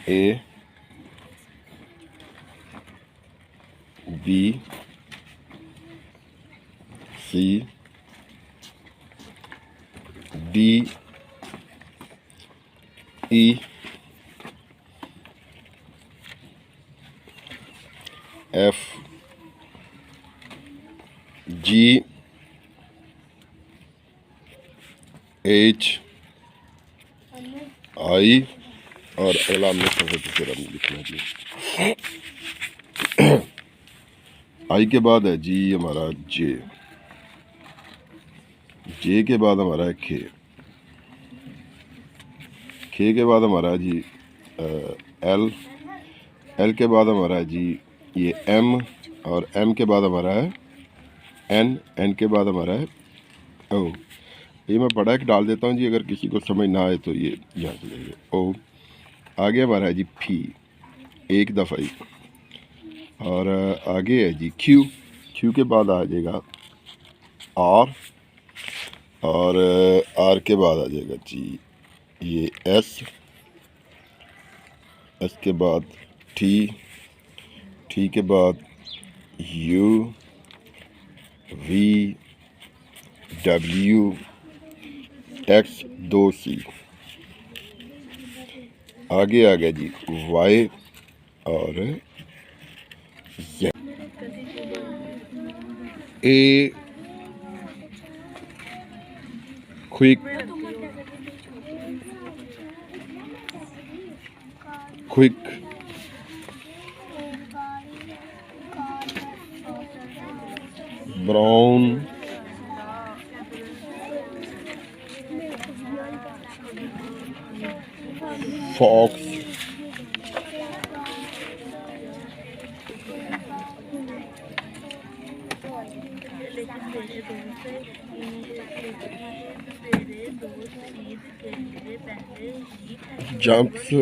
A B C D E F G H I और अगला हमने फिर हमने लिखना जी। आई के बाद है जी हमारा जे, जे के बाद हमारा है खे, खे के बाद हमारा है जी एल, एल के बाद हमारा है जी ये एम, और एम के बाद हमारा है एन, एन के बाद हमारा है ओ। ये मैं पढ़ा के डाल देता हूँ जी, अगर किसी को समझ ना आए तो ये यहाँ से लेंगे। ओ आगे हमारा है जी फी, एक दफ़ा ही, और आगे है जी क्यू, क्यू के बाद आ जाएगा आर, और आर के बाद आ जाएगा जी ये एस, एस के बाद टी, टी के बाद यू वी डब्ल्यू एक्स, दो सी, आगे आ गया जी वाई और Z. A quick, quick, brown, fox, jumps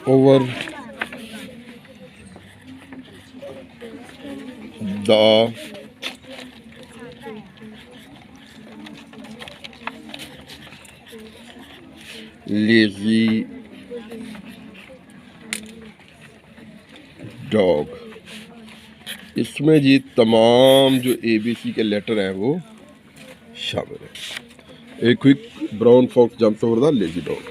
over the lazy dog। इसमें जी तमाम जो ABC के लेटर हैं वो शामिल है। A quick brown fox jumps over the lazy dog.